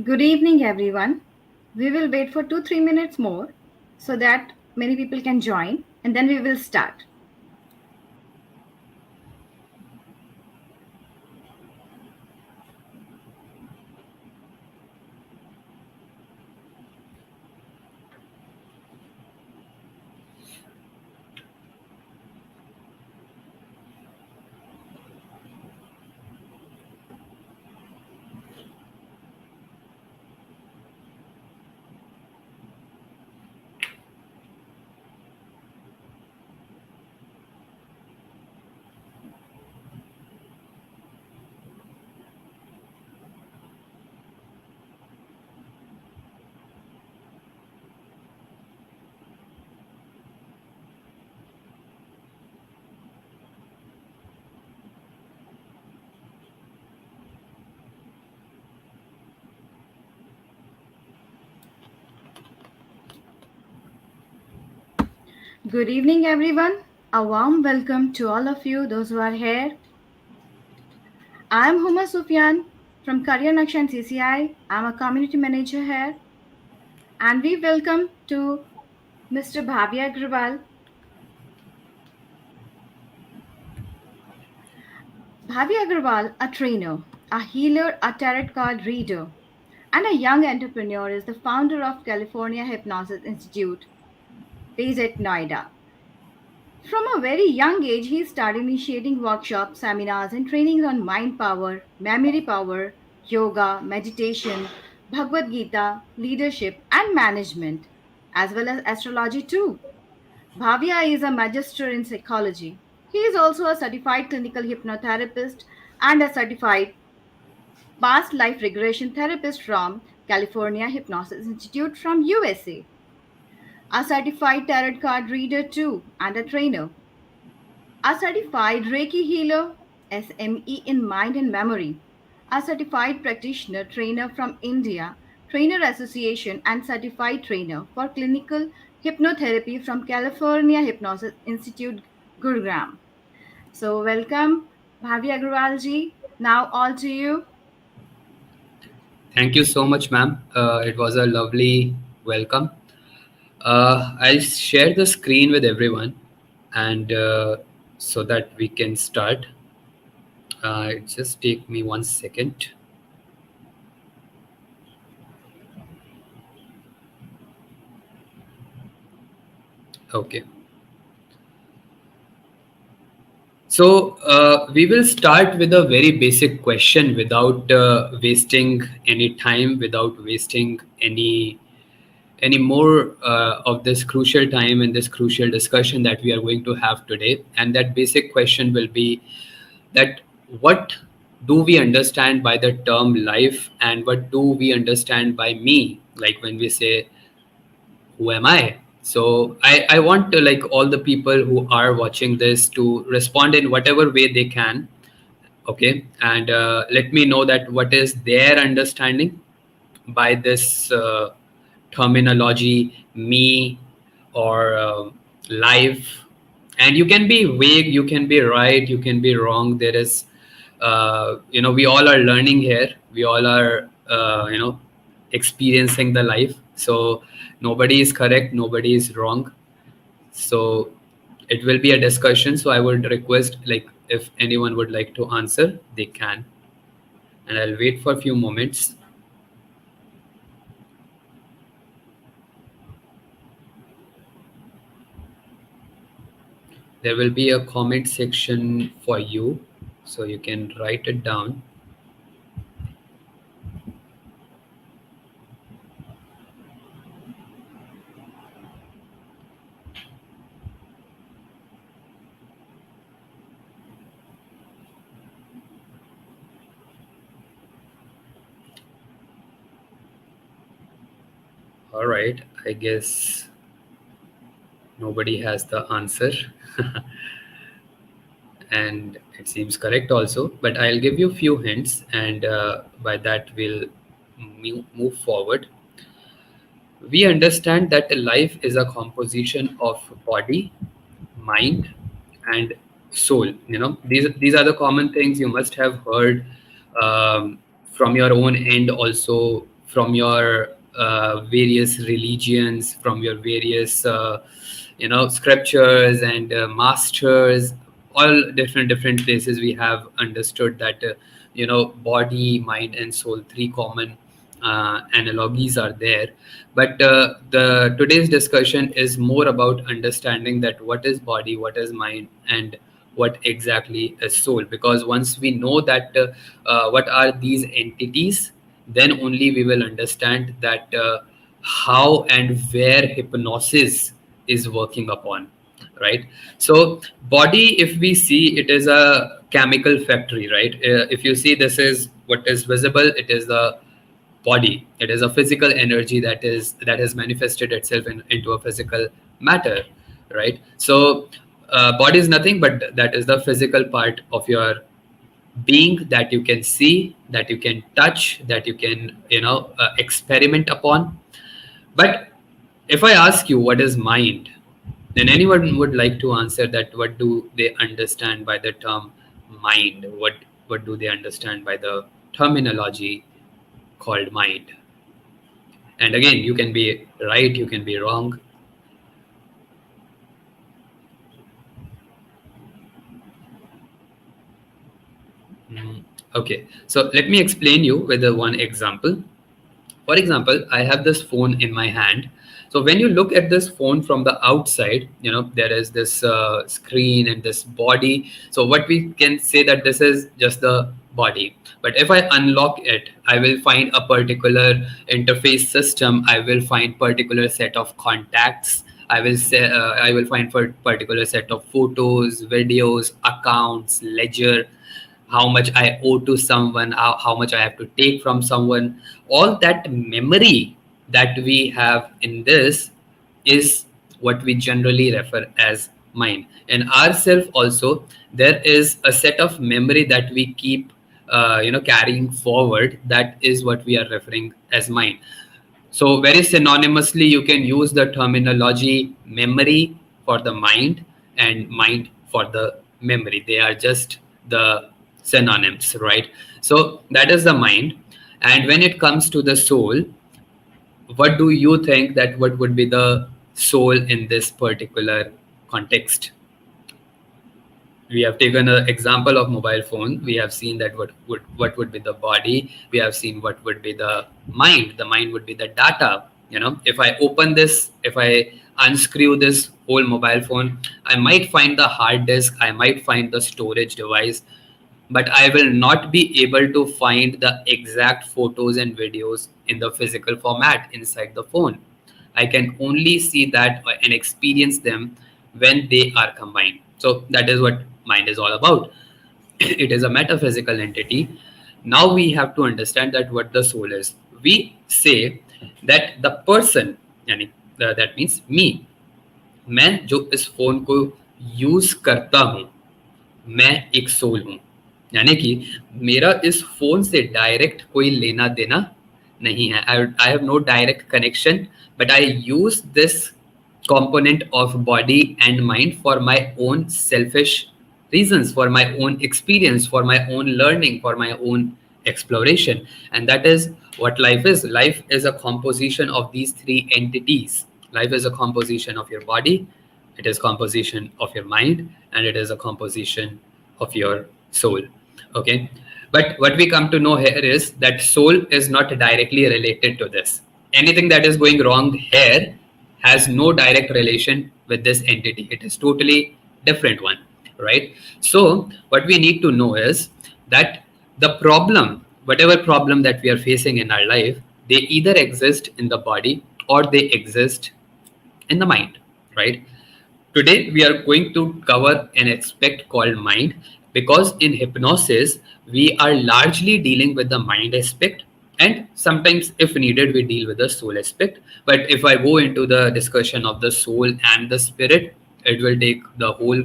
Good evening, everyone. We will wait for 2 3 minutes more so that many people can join and then we will start. Good evening, everyone. A warm welcome to all of you, those who are here. I am Huma Sufyan from Career Naksha and CCI. I'm a community manager here. And we welcome to Mr. Bhavya Aggarwal. Bhavya Aggarwal, a trainer, a healer, a tarot card reader, and a young entrepreneur, is the founder of California Hypnosis Institute based at Noida. From a very young age, he started initiating workshops, seminars, and trainings on mind power, memory power, yoga, meditation, Bhagavad Gita, leadership, and management, as well as astrology too. Bhavya is a magister in psychology. He is also a certified clinical hypnotherapist and a certified past life regression therapist from California Hypnosis Institute from USA, a certified tarot card reader too, and a trainer. A certified Reiki healer, SME in mind and memory, a certified practitioner trainer from India, Trainer Association, and certified trainer for clinical hypnotherapy from California Hypnosis Institute, Gurugram. So, welcome, Bhavi Agrawal ji. Now, all to you. Thank you so much, ma'am. It was a lovely welcome. I'll share the screen with everyone, and so that we can start. Just take me 1 second. Okay. So we will start with a very basic question without wasting any time, without wasting any more of this crucial time and this crucial discussion that we are going to have today. And that basic question will be that what do we understand by the term life, and what do we understand by me, like when we say who am I? So I want to, like, all the people who are watching this to respond in whatever way they can. Okay, and let me know that what is their understanding by this terminology, me, or life. And you can be vague, you can be right, you can be wrong. There is we all are learning here, we all are experiencing the life. So nobody is correct, nobody is wrong. So it will be a discussion, so I would request, like, if anyone would like to answer, they can. And I'll wait for a few moments. There will be a comment section for you, so you can write it down. All right, I guess nobody has the answer. And it seems correct also, but I'll give you a few hints, and by that we'll move forward. We understand that life is a composition of body, mind, and soul. These are the common things you must have heard from your own end, also from your various religions, from your various scriptures and masters, all different places we have understood that body, mind, and soul, three common analogies are there. But the today's discussion is more about understanding that what is body, what is mind, and what exactly is soul. Because once we know that what are these entities, then only we will understand that how and where hypnosis is working upon, right? So body, if we see, it is a chemical factory, right? If you see, this is what is visible, it is the body. It is a physical energy that has manifested itself into a physical matter, right? So body is nothing but that is the physical part of your being, that you can see, that you can touch, that you can experiment upon. But if I ask you what is mind, then anyone would like to answer that what do they understand by the term mind? What do they understand by the terminology called mind? And again, you can be right, you can be wrong. Mm, okay, so let me explain you with a one example. For example, I have this phone in my hand. So when you look at this phone from the outside, there is this screen and this body. So what we can say that this is just the body. But if I unlock it, I will find a particular interface system. I will find particular set of contacts. I will find for particular set of photos, videos, accounts, ledger, how much I owe to someone, how much I have to take from someone. All that memory that we have in this is what we generally refer as mind. In ourself also, there is a set of memory that we keep carrying forward. That is what we are referring as mind. So very synonymously, you can use the terminology memory for the mind and mind for the memory. They are just the synonyms, right? So that is the mind. And when it comes to the soul, what do you think that what would be the soul in this particular context? We have taken an example of mobile phone. We have seen that what would be the body. We have seen what would be the mind. The mind would be the data. If I open this, if I unscrew this whole mobile phone, I might find the hard disk, I might find the storage device, but I will not be able to find the exact photos and videos in the physical format inside the phone. I can only see that and experience them when they are combined. So that is what mind is all about. It is a metaphysical entity. Now we have to understand that what the soul is. We say that the person, यानी that means me, मैं जो इस phone को use करता हूँ, मैं एक soul हूँ. यानी कि मेरा इस फोन से डायरेक्ट कोई लेना देना नहीं है. I have no direct connection, but I use this component of body and mind for my own selfish reasons, for my own experience, for my own learning, for my own exploration. And that is what life is. Life is a composition of these three entities. Life is a composition of your body, it is composition of your mind, and it is a composition of your soul. Okay, but what we come to know here is that soul is not directly related to this. Anything that is going wrong here has no direct relation with this entity. It is totally different one, right? So what we need to know is that the problem, whatever problem that we are facing in our life, they either exist in the body or they exist in the mind, right? Today, we are going to cover an aspect called mind, because in hypnosis, we are largely dealing with the mind aspect, and sometimes, if needed, we deal with the soul aspect. But if I go into the discussion of the soul and the spirit, it will take the whole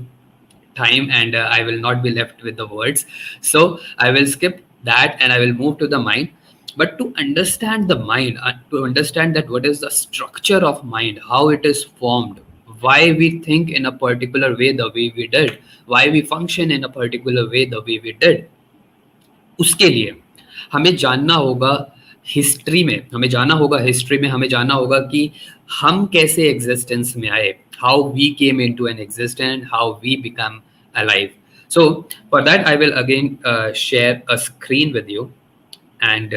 time, and I will not be left with the words. So I will skip that and I will move to the mind. But to understand the mind, to understand that what is the structure of mind, how it is formed, why we think in a particular way the way we did, why we function in a particular way the way we did, उसके लिए हमें जानना होगा history में हमें जाना होगा, history में हमें जाना होगा कि हम कैसे एग्जिस्टेंस में आए, how we came into an existence, how we become alive. So for that I will again share a screen with you, and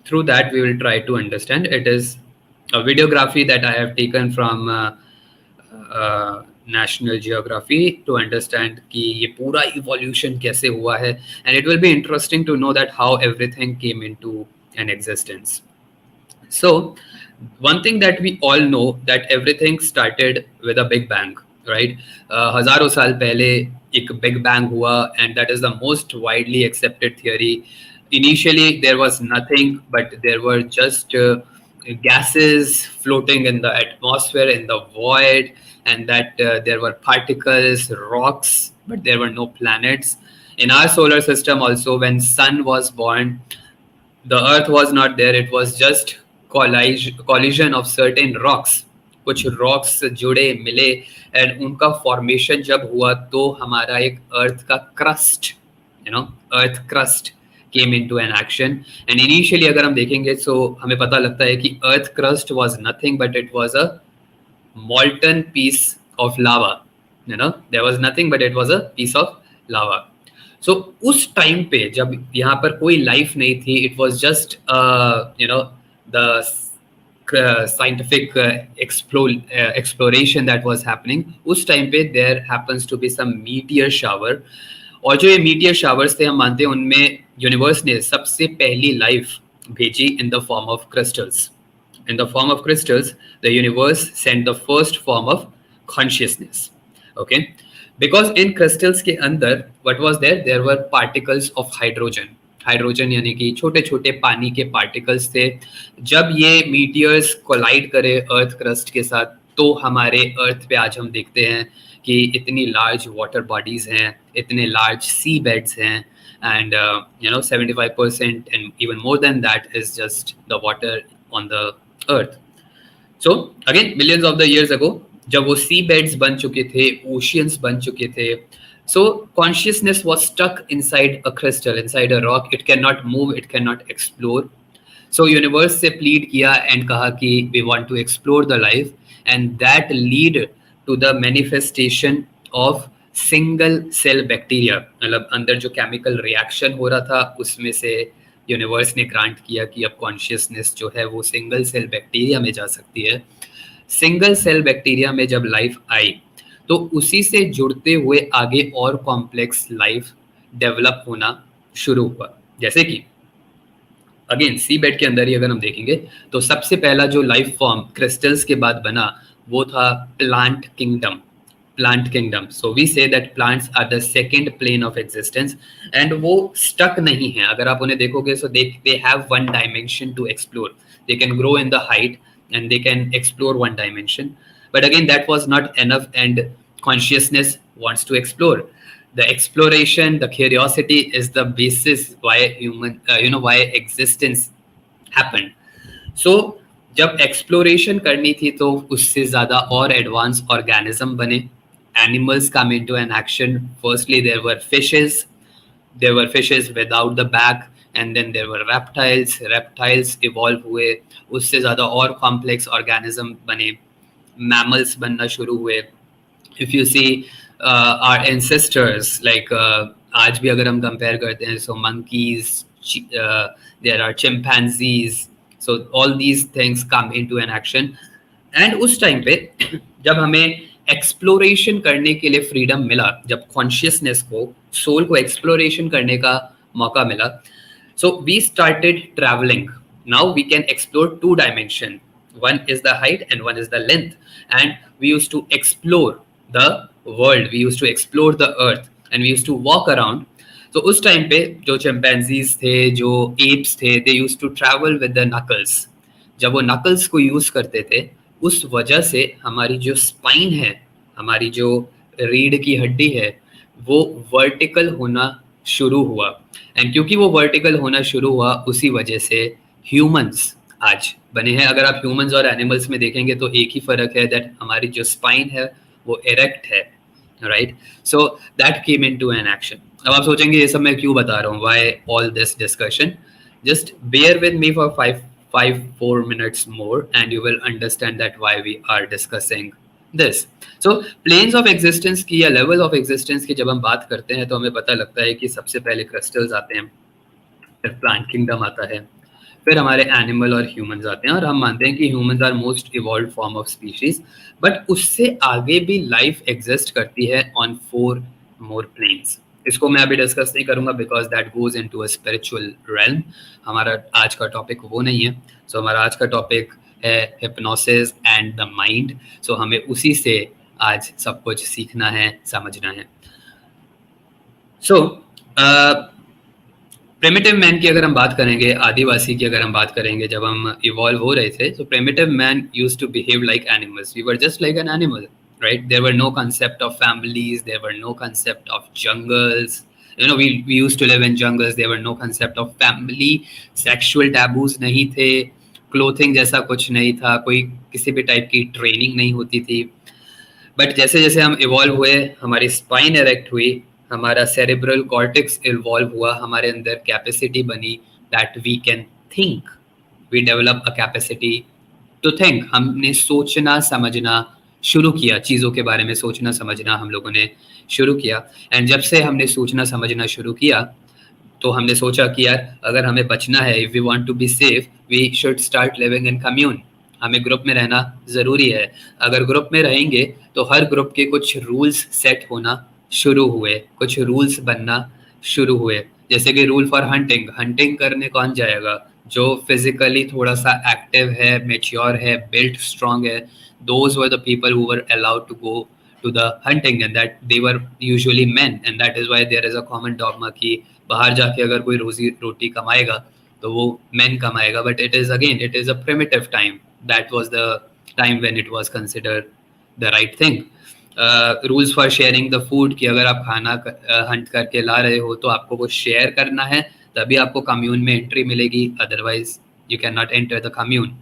through that we will try to understand. It is a videography that I have taken from National Geography to understand कि ये पूरा evolution कैसे हुआ है, and it will be interesting to know that how everything came into an existence. So, one thing that we all know that everything started with a big bang, right? हजारों साल पहले एक big bang हुआ, and that is the most widely accepted theory. Initially, there was nothing, but there were just gases floating in the atmosphere, in the void, and that there were particles, rocks, but there were no planets. In our solar system, also, when sun was born, the earth was not there. It was just collision of certain rocks. कुछ rocks जुड़े मिले, and उनका formation जब हुआ तो हमारा एक अर्थ का crust, you know, earth crust came into an action. And initially अगर हम देखेंगे तो हमें पता लगता है कि earth crust was nothing but it was a molten piece of lava. You know, there was nothing but it was a piece of lava. So उस टाइम पे जब यहाँ पर कोई लाइफ नहीं थी, it was just you know the scientific exploration that was happening. उस time पे there happens to be some meteor shower, और जो ये meteor showers थे हम मानते हैं उनमें यूनिवर्स ने सबसे पहली लाइफ भेजी in the form of crystals. In the form of crystals, the universe sent the first form of consciousness. Okay, because in crystals के अंदर what was there? There were particles of hydrogen. Hydrogen यानी कि छोटे छोटे पानी के particles थे. जब ये मीटियर्स कोलाइड करे अर्थ क्रस्ट के साथ, तो हमारे अर्थ पे आज हम देखते हैं कि इतनी लार्ज वाटर बॉडीज हैं, इतने लार्ज सी बेड्स हैं, and you know 75% and even more than that is just the water on the earth. So again millions of the years ago, जब वो सी बेड्स बन चुके थे, ओशियंस बन चुके थे, so consciousness was stuck inside a crystal, inside a rock. It cannot move, it cannot explore. So universe से plead किया and कहा कि we want to explore the life, and that lead to the manifestation of single cell bacteria. मतलब अंदर जो chemical reaction हो रहा था उसमें से यूनिवर्स ने ग्रांट किया कि अब कॉन्शियसनेस जो है वो सिंगल सेल बैक्टीरिया में जा सकती है. सिंगल सेल बैक्टीरिया में जब लाइफ आई तो उसी से जुड़ते हुए आगे और कॉम्प्लेक्स लाइफ डेवलप होना शुरू हुआ. जैसे कि अगेन सी बेड के अंदर ही अगर हम देखेंगे तो सबसे पहला जो लाइफ फॉर्म क्रिस्टल्स के बाद बना वो था plant kingdom. Plant kingdom. So we say that plants are the second plane of existence, and वो stuck नहीं है. अगर आप उन्हें देखोगे so they have one dimension to explore. They can grow in the height and they can explore one dimension. But again that was not enough, and consciousness wants to explore. The exploration, the curiosity is the basis why human why existence happened. So जब exploration करनी थी तो उससे ज़्यादा और advance organism बने. Animals come into an action. Firstly, there were fishes. There were fishes without the back, and then there were reptiles. Reptiles evolve हुए, उससे ज़्यादा और complex organism बने. Mammals बनना शुरू हुए. If you see our ancestors, like आज भी अगर हम compare करते हैं, so monkeys, there are chimpanzees. So all these things come into an action. And उस टाइम पे जब हमें एक्सप्लोरेशन करने के लिए फ्रीडम मिला, जब कॉन्शियसनेस को, सोल को एक्सप्लोरेशन करने का मौका मिला, so we started travelling. Now we can explore two dimension. One is the height and one is the length, and we used to explore the world, we used to explore the earth, and we used to walk around. तो उस time पे जो chimpanzees थे, जो apes थे, they used to travel with the knuckles. जब वो knuckles को यूज करते थे उस वजह से हमारी जो स्पाइन है, हमारी जो रीढ़ की हड्डी है, वो वर्टिकल होना शुरू हुआ. एंड क्योंकि वो वर्टिकल होना शुरू हुआ उसी वजह से ह्यूमंस आज बने हैं. अगर आप ह्यूमंस और एनिमल्स में देखेंगे तो एक ही फर्क है, दैट हमारी जो स्पाइन है वो इरेक्ट है, right. So that came into an action. अब आप सोचेंगे ये सब मैं क्यों बता रहा हूँ, why all this discussion. Just bear with me for 4 minutes more, and you will understand that why we are discussing this. So planes of existence की या लेवल ऑफ एग्जिस्टेंस की जब हम बात करते हैं तो हमें पता लगता है कि सबसे पहले क्रिस्टल्स आते हैं, फिर प्लांट किंगडम आता है, फिर हमारे एनिमल और ह्यूमंस आते हैं, और हम मानते हैं कि humans are most evolve form of species, but उससे आगे भी लाइफ एग्जिस्ट करती है ऑन 4 मोर प्लेन्स. इसको मैं अभी डिस्कस नहीं करूंगा because that goes into a spiritual realm. हमारा आज का टॉपिक वो नहीं है. सो हमारा आज का टॉपिक है हिप्नोसिस एंड द माइंड. सो हमें उसी से आज सब कुछ सीखना है, समझना है. सो प्रिमिटिव मैन की अगर हम बात करेंगे, आदिवासी की अगर हम बात करेंगे, जब हम इवॉल्व हो रहे थे, so primitive man used to behave like animals. We were just like an animal, right? There were no concept of families, there were no concept of jungles. You know, we used to live in jungles. There were no concept of family. Sexual taboos नहीं थे, clothing जैसा कुछ नहीं था, कोई किसी भी type की ट्रेनिंग नहीं होती थी. बट जैसे जैसे हम इवॉल्व हुए, हमारी स्पाइन इरेक्ट हुई, हमारा सेरेब्रल कॉर्टेक्स इवॉल्व हुआ, हमारे अंदर कैपेसिटी बनी that we can think. We develop a capacity to think. हमने सोचना समझना शुरू किया, चीज़ों के बारे में सोचना समझना हम लोगों ने शुरू किया. एंड जब से हमने सोचना समझना शुरू किया तो हमने सोचा कि यार अगर हमें बचना है, if we want to be safe, we should start living in commune. हमें ग्रुप में रहना ज़रूरी है. अगर ग्रुप में रहेंगे तो हर ग्रुप के कुछ रूल्स सेट होना शुरू हुए, कुछ रूल्स बनना शुरू हुए. जैसे कि रूल फॉर हंटिंग. हंटिंग करने कौन जाएगा? जो फिजिकली थोड़ा सा एक्टिव है, मेच्योर है, बिल्ट स्ट्रांग है. Those were the people who were allowed to go to the hunting, and that they were usually men, and that is why there is a common dogma कि बाहर जाके अगर कोई रोजी रोटी कमाएगा तो वो men कमाएगा. but it is again, it is a primitive time. That was the time when it was considered the right thing. Rules for sharing the food कि अगर आप खाना हंट करके ला रहे हो तो आपको वो शेयर करना है, तभी आपको कम्यून में एंट्री मिलेगी, otherwise you can not enter the commune.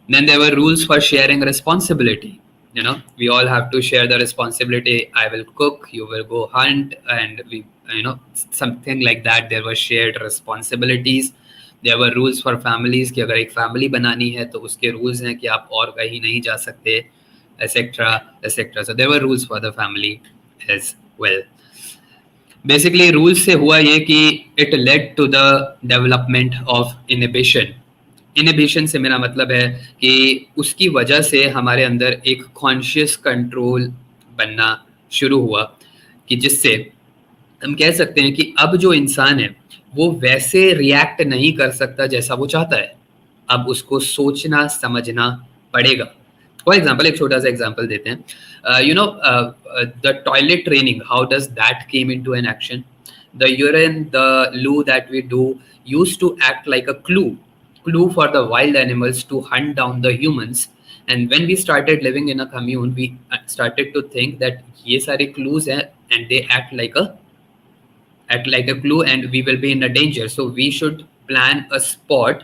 Then there were rules for sharing responsibility. You know, we all have to share the responsibility. I will cook, you will go hunt, and we, you know, something like that. There were shared responsibilities. There were rules for families कि अगर एक family बनानी है तो उसके rules हैं कि आप और कहीं नहीं जा सकते, etc, etc. So there were rules for the family as well. Basically rules से हुआ ये कि it led to the development of inhibition. Inhibition से मेरा मतलब है कि उसकी वजह से हमारे अंदर एक कॉन्शियस कंट्रोल बनना शुरू हुआ, कि जिससे हम कह सकते हैं कि अब जो इंसान है वो वैसे रिएक्ट नहीं कर सकता जैसा वो चाहता है. अब उसको सोचना समझना पड़ेगा. फॉर एग्जाम्पल, एक छोटा सा एग्जाम्पल देते हैं. You know, the toilet training, how does that came into an action. The urine, the loo that we do used to act like a clue for the wild animals to hunt down the humans. And when we started living in a commune, we started to think that ये सारे clues हैं and they act like a clue and we will be in a danger. So we should plan a spot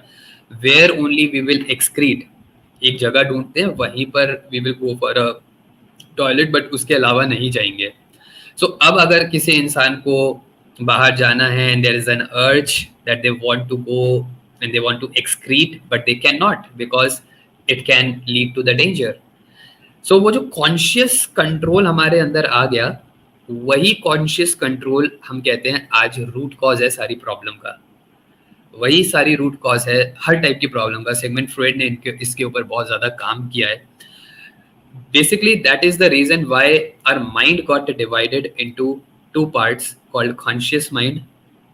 where only we will excrete. एक जगह ढूंढते हैं, वहीं पर we will go for a toilet, but उसके अलावा नहीं जाएंगे. So अब अगर किसी इंसान को बाहर जाना है and there is an urge that they want to go and they want to excrete, but they cannot because it can lead to the danger. So वो जो कॉन्शियस कंट्रोल हमारे अंदर आ गया, वही कॉन्शियस कंट्रोल हम कहते हैं आज रूट कॉज है सारी प्रॉब्लम का. वही सारी रूट कॉज है हर टाइप की प्रॉब्लम का. सिगमंड फ्रॉइड ने इसके ऊपर बहुत ज़्यादा काम किया है. Basically that is the reason why our mind got divided into 2 parts called conscious mind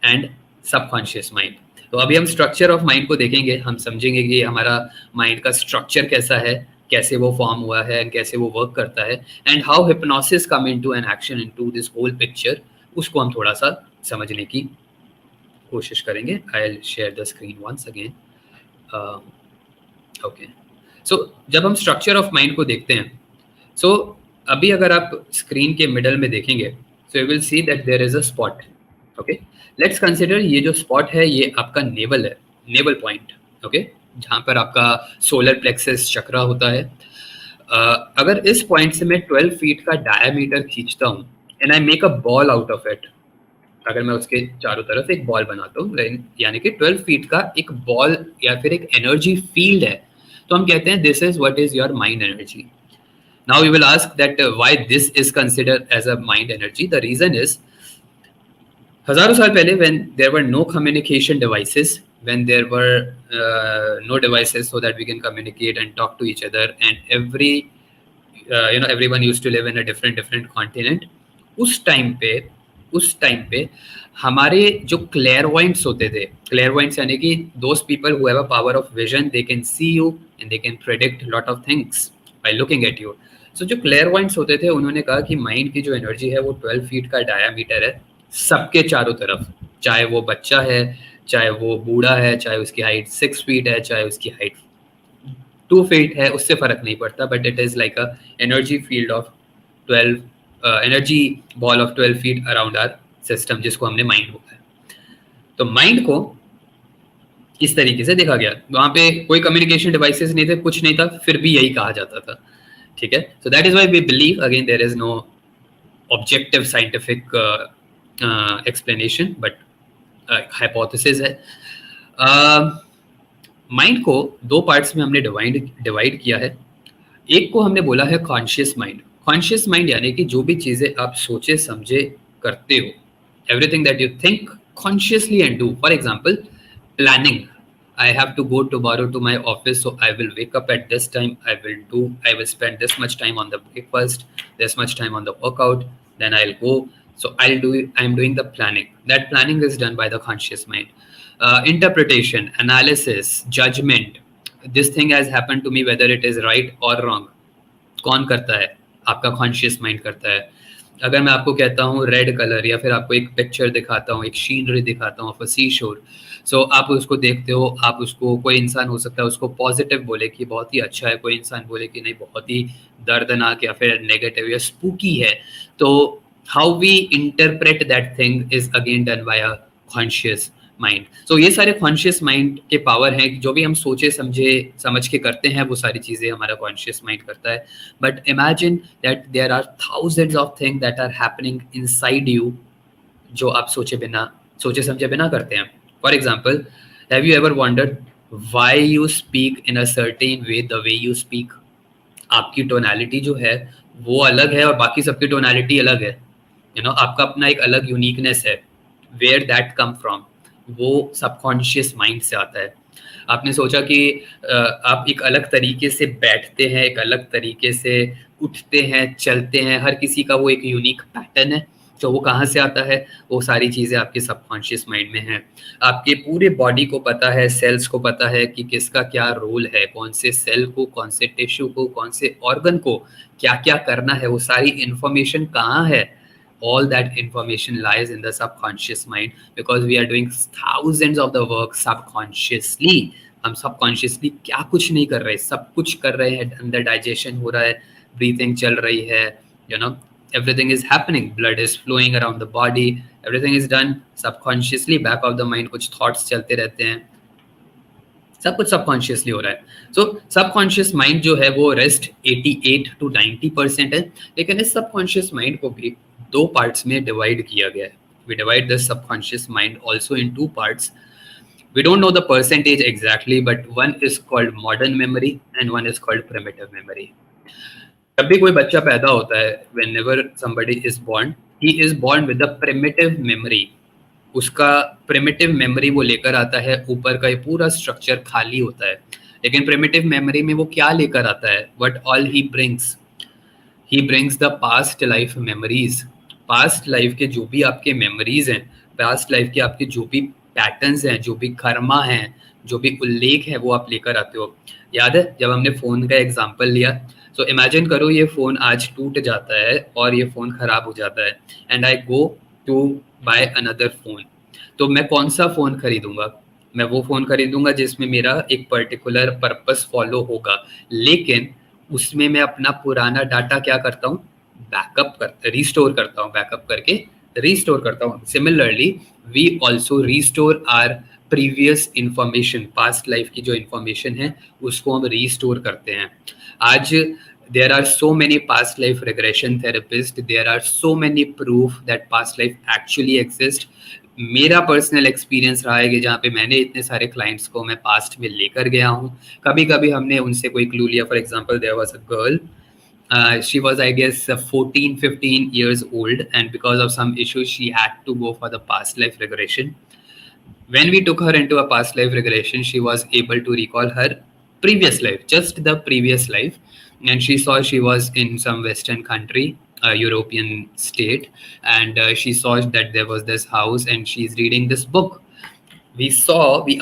and subconscious mind. तो अभी हम स्ट्रक्चर ऑफ माइंड को देखेंगे, हम समझेंगे कि हमारा माइंड का स्ट्रक्चर कैसा है, कैसे वो फॉर्म हुआ है, कैसे वो वर्क करता है, and how hypnosis come into an action into this whole picture. उसको हम थोड़ा सा समझने की कोशिश करेंगे. I will share the screen once again. Okay, so जब हम स्ट्रक्चर ऑफ माइंड को देखते हैं, सो अभी अगर आप स्क्रीन के मिडल में देखेंगे, so you will see that there is a spot. Okay, let's consider ये जो स्पॉट है ये आपका नेवल है, नेवल पॉइंट. ओके, जहाँ पर आपका सोलर प्लेक्सस चक्रा होता है. अगर इस पॉइंट से मैं 12 फीट का डायमीटर खींचता हूँ and I make a ball out of it, अगर मैं उसके चारों तरफ एक बॉल बनाता हूँ, यानी कि 12 फीट का एक बॉल या फिर एक एनर्जी फील्ड है, तो हम कहते हैं this is what is your mind energy. Now you will ask that why this is considered as a mind energy. The reason is, हजारों साल पहले when there were no communication devices, when there were no devices so that we can communicate and talk to each other, and everyone used to live in a different continent. उस time पे उस time पे हमारे जो clairvoyants होते थे, clairvoyants यानी कि those people who have a power of vision, they can see you and they can predict lot of things by looking at you. So जो क्लेयरवाइंट्स होते थे उन्होंने कहा कि माइंड की जो एनर्जी है वो 12 फीट का डायामीटर है, सबके चारों तरफ, चाहे वो बच्चा है, चाहे वो बूढ़ा है, चाहे उसकी हाइट 6 फीट है, चाहे उसकी हाइट 2 फीट है, उससे फर्क नहीं पड़ता. But it is like a energy field of 12, energy ball of 12 feet around our system, जिसको हमने माइंड बोला है. तो माइंड को इस तरीके से देखा गया. वहां पे कोई कम्युनिकेशन डिवाइसेस नहीं थे, कुछ नहीं था, फिर भी यही कहा जाता था. ठीक है. So that is why we believe, again there is no objective scientific explanation, but hypothesis है. माइंड को दो पार्ट्स में हमने डिवाइड किया है. एक को हमने बोला है कॉन्शियस माइंड. कॉन्शियस माइंड यानी कि जो भी चीजें आप सोचे समझे करते हो, everything that you think consciously and do. For example, planning. I have to go tomorrow to my office, so I will wake up at this time. I will spend this much time on the breakfast, this much time on the workout, then I'll go. So I'm doing the planning. That planning is done by the conscious mind. Interpretation, analysis, judgment. This thing has happened to me, whether it is right or wrong. कौन करता है? आपका conscious mind करता है. अगर मैं आपको कहता हूँ रेड कलर, या फिर आपको एक पिक्चर दिखाता हूँ, एक सीनरी दिखाता हूँ ऑफ अ सी शोर, सो आप उसको देखते हो, आप उसको, कोई इंसान हो सकता है उसको पॉजिटिव बोले कि बहुत ही अच्छा है, कोई इंसान बोले कि नहीं बहुत ही दर्दनाक या फिर नेगेटिव या स्पूकी है. तो how we interpret that thing is again done by a conscious mind. So ये सारे कॉन्शियस माइंड के पावर हैं. जो भी हम सोचे समझ के करते हैं, वो सारी चीज़ें हमारा कॉन्शियस माइंड करता है. But imagine that there are thousands of things that are happening inside you, जो आप सोचे समझे बिना करते हैं. For example, have you ever wondered why you speak in a certain way, the way you speak? आपकी टोनैलिटी जो है वो अलग है और बाकी सबकी टोनैलिटी अलग है. आपका अपना एक अलग यूनिकनेस है. Where that come from? वो सबकॉन्शियस माइंड से आता है. आपने सोचा कि आप एक अलग तरीके से बैठते हैं, एक अलग तरीके से उठते हैं, चलते हैं, हर किसी का वो एक यूनिक पैटर्न है. तो वो कहाँ से आता है? वो सारी चीज़ें आपके सबकॉन्शियस माइंड में हैं. आपके पूरे बॉडी को पता है, सेल्स को पता है कि किसका क्या रोल है, कौन से सेल को, कौन से टिश्यू को, कौन से ऑर्गन को क्या क्या करना है. वो सारी इंफॉर्मेशन कहाँ है? All that information lies in the subconscious mind, because we are doing thousands of the work subconsciously. हम subconsciously क्या कुछ नहीं कर रहे, सब कुछ कर रहे हैं. अंदर डाइजेशन हो रहा है, ब्रीथिंग चल रही है, everything is happening, blood is flowing around the body, everything is done subconsciously. back of the mind कुछ thoughts चलते रहते हैं, सब कुछ सबकॉन्शियसली हो रहा है. सो सबकॉन्शियस माइंड जो है वो रेस्ट 88 to 90% है. लेकिन इस सबकॉन्शियस माइंड को भी दो पार्ट्स में डिवाइड किया गया है. We divide the subconscious mind also in 2 parts. We don't know the percentage exactly, but one is called modern memory and one is called primitive memory. जब भी कोई बच्चा पैदा होता है, whenever somebody is born, he is born with the primitive memory. उसका primitive memory वो लेकर आता है. ऊपर का ये पूरा स्ट्रक्चर खाली होता है, लेकिन प्रिमिटिव मेमोरी में वो क्या लेकर आता है? What all he brings the past life memories. Past life के जो भी आपके मेमोरीज हैं, पास्ट लाइफ के आपके जो भी पैटर्न्स हैं, जो भी कर्मा हैं, जो भी उल्लेख है, वो आप लेकर आते हो. याद है जब हमने फ़ोन का एग्जाम्पल लिया? सो इमेजिन करो ये फ़ोन आज टूट जाता है और ये फ़ोन ख़राब हो जाता है, and I go to buy another phone. तो मैं कौन सा फ़ोन खरीदूंगा? मैं वो फ़ोन खरीदूंगा जिसमें मेरा एक पर्टिकुलर पर्पस फॉलो होगा, लेकिन उसमें मैं अपना पुराना डाटा क्या करता हूँ? रीस्टोर करता हूँ. बैकअप करके रीस्टोर करता हूँ. Similarly we also restore our previous information. Past life की जो इंफॉर्मेशन है उसको हम रीस्टोर करते हैं. आज There are so many past life regression therapists. There are so many proof that past life actually exist. मेरा पर्सनल एक्सपीरियंस रहा है कि जहाँ पे मैंने इतने सारे क्लाइंट्स को मैं पास्ट में लेकर गया हूँ. कभी कभी हमने उनसे कोई क्लू लिया. For example there was a girl. She was, I guess, 14 15 years old, and because of some issues she had to go for the past life regression. When we took her into a past life regression, she was able to recall her previous life, just the previous life. And she saw she was in some Western country, a European state, and she saw that there was this house and she's reading this book. We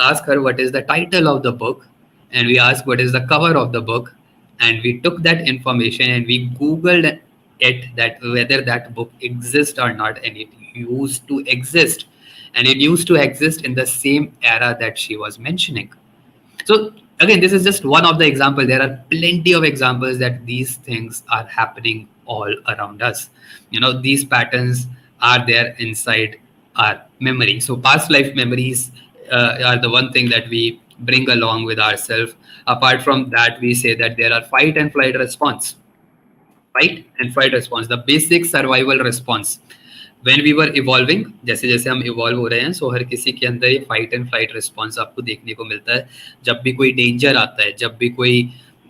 asked her what is the title of the book, and we asked what is the cover of the book, and we took that information and we Googled it, that whether that book exists or not, and it used to exist, and it used to exist in the same era that she was mentioning. So again, this is just one of the examples. There are plenty of examples that these things are happening all around us. These patterns are there inside our memory. So past life memories are the one thing that we bring along with ourselves. Apart from that, we say that there are fight and flight response. Fight and flight response, the basic survival response. When we were evolving, जैसे जैसे हम evolve हो रहे हैं, सो हर किसी के अंदर ये फाइट एंड फ्लाइट रिस्पॉन्स आपको देखने को मिलता है. जब भी कोई डेंजर आता है, जब भी कोई